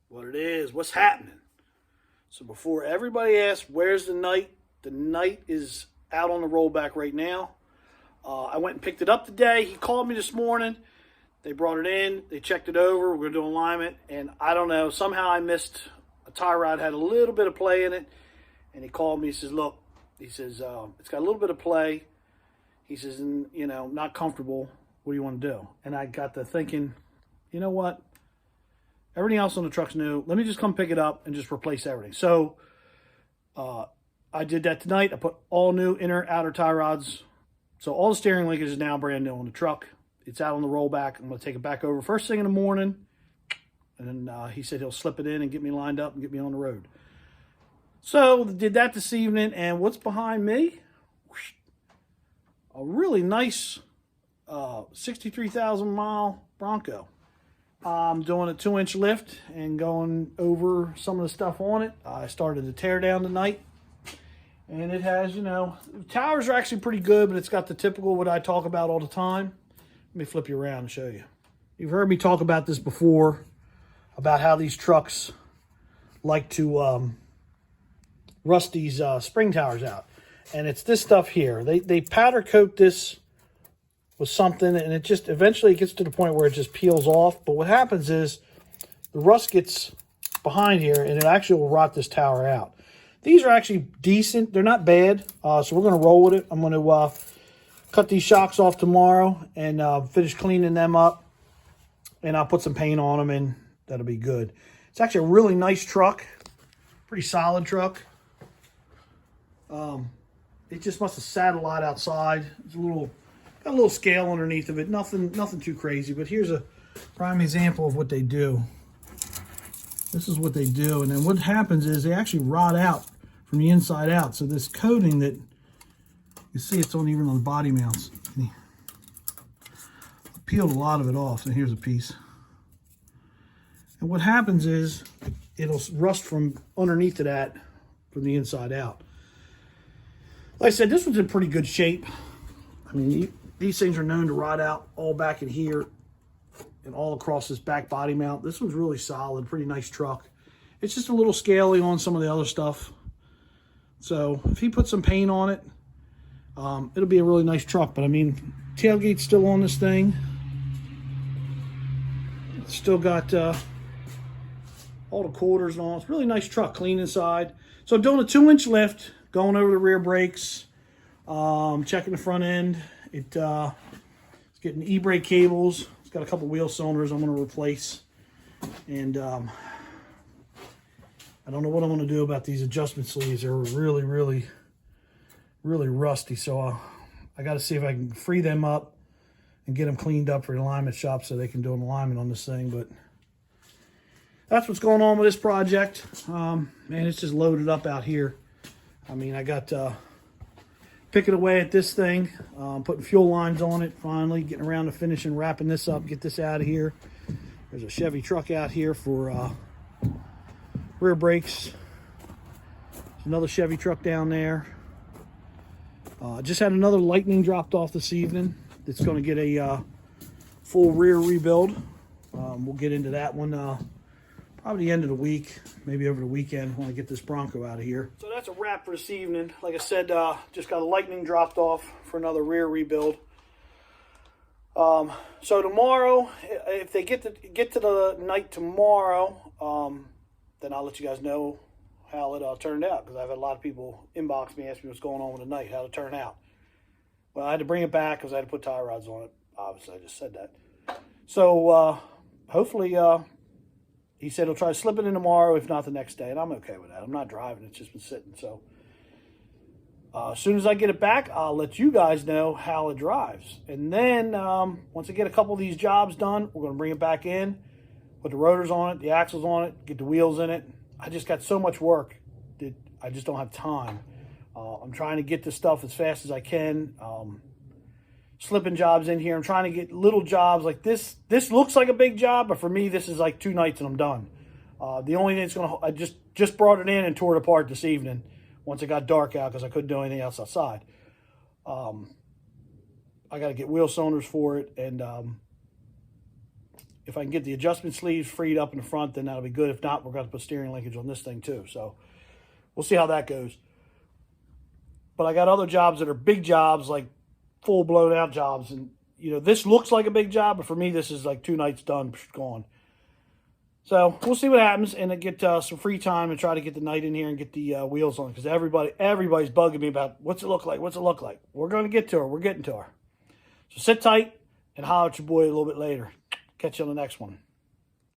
what it is, what's happening. So before everybody asks, where's the Nite is out on the rollback right now. I went and picked it up today. He called me this morning. They brought it in. They checked it over. We're going to do alignment. And I don't know, somehow I missed a tie rod, had a little bit of play in it. And he called me. He says, look, he says, it's got a little bit of play. He says, not comfortable. What do you want to do? And I got to thinking, you know what? Everything else on the truck's new. Let me just come pick it up and just replace everything. So I did that tonight. I put all new inner, outer tie rods. So all the steering linkage is now brand new on the truck. It's out on the rollback. I'm going to take it back over first thing in the morning. And then he said he'll slip it in and get me lined up and get me on the road. So did that this evening. And what's behind me? A really nice 63,000 mile Bronco. I'm doing a 2-inch lift and going over some of the stuff on it. I started the tear down tonight. And it has, the towers are actually pretty good, but it's got the typical what I talk about all the time. Let me flip you around and show you. You've heard me talk about this before, about how these trucks like to rust these spring towers out. And it's this stuff here. They powder coat this with something, and it just eventually gets to the point where it just peels off. But what happens is the rust gets behind here, and it actually will rot this tower out. These are actually decent. They're not bad, so we're going to roll with it. I'm going to cut these shocks off tomorrow and finish cleaning them up, and I'll put some paint on them, and that'll be good. It's actually a really nice truck, pretty solid truck. It just must have sat a lot outside. It's got a little scale underneath of it. Nothing too crazy, but here's a prime example of what they do. This is what they do, and then what happens is they actually rot out from the inside out. So this coating that you see, it's on even on the body mounts. I peeled a lot of it off, and here's a piece. And what happens is it'll rust from underneath of that from the inside out. Like I said, this one's in pretty good shape. I mean, these things are known to rot out all back in here and all across this back body mount. This one's really solid, pretty nice truck. It's just a little scaly on some of the other stuff. So if he puts some paint on it, it'll be a really nice truck. But I mean, tailgate's still on this thing. It's still got all the quarters and all. It's a really nice truck, clean inside. So I'm doing a 2-inch lift, going over the rear brakes, checking the front end. It's getting e-brake cables. It's got a couple wheel cylinders I'm going to replace. And I don't know what I'm going to do about these adjustment sleeves. They're really, really, really rusty. So I got to see if I can free them up and get them cleaned up for the alignment shop so they can do an alignment on this thing. But that's what's going on with this project. Man, it's just loaded up out here. I mean, I got picking away at this thing, putting fuel lines on it, finally getting around to finishing, wrapping this up, get this out of here. There's a Chevy truck out here for rear brakes. There's another Chevy truck down there. Just had another Lightning dropped off this evening. It's going to get a full rear rebuild. We'll get into that one probably the end of the week, maybe over the weekend when I get this Bronco out of here. So that's a wrap for this evening. Like I said, just got a Lightning dropped off for another rear rebuild. So tomorrow, if they get to the Nite tomorrow, then I'll let you guys know how it turned out, because I've had a lot of people inbox me, ask me what's going on with the Nite, how it turned out. Well, I had to bring it back because I had to put tie rods on it. Obviously, I just said that. So hopefully, he said he'll try to slip it in tomorrow, if not the next day, and I'm okay with that. I'm not driving. It's just been sitting. So as soon as I get it back, I'll let you guys know how it drives. And then once I get a couple of these jobs done, we're going to bring it back in, put the rotors on it, the axles on it, get the wheels in it. I just got so much work that I just don't have time. I'm trying to get this stuff as fast as I can. Slipping jobs in here. I'm trying to get little jobs like this. This looks like a big job, but for me, this is like 2 nights and I'm done. The only thing that's going to, I just brought it in and tore it apart this evening once it got dark out because I couldn't do anything else outside. I got to get wheel cylinders for it, and if I can get the adjustment sleeves freed up in the front, then that'll be good. If not, we're going to put steering linkage on this thing too. So we'll see how that goes. But I got other jobs that are big jobs, like full blown out jobs. And, you know, this looks like a big job, but for me, this is like 2 nights done, gone. So we'll see what happens, and then get some free time and try to get the Nite in here and get the wheels on, because everybody's bugging me about what's it look like, what's it look like. We're going to get to her. We're getting to her. So sit tight and holler at your boy a little bit later. Catch you on the next one.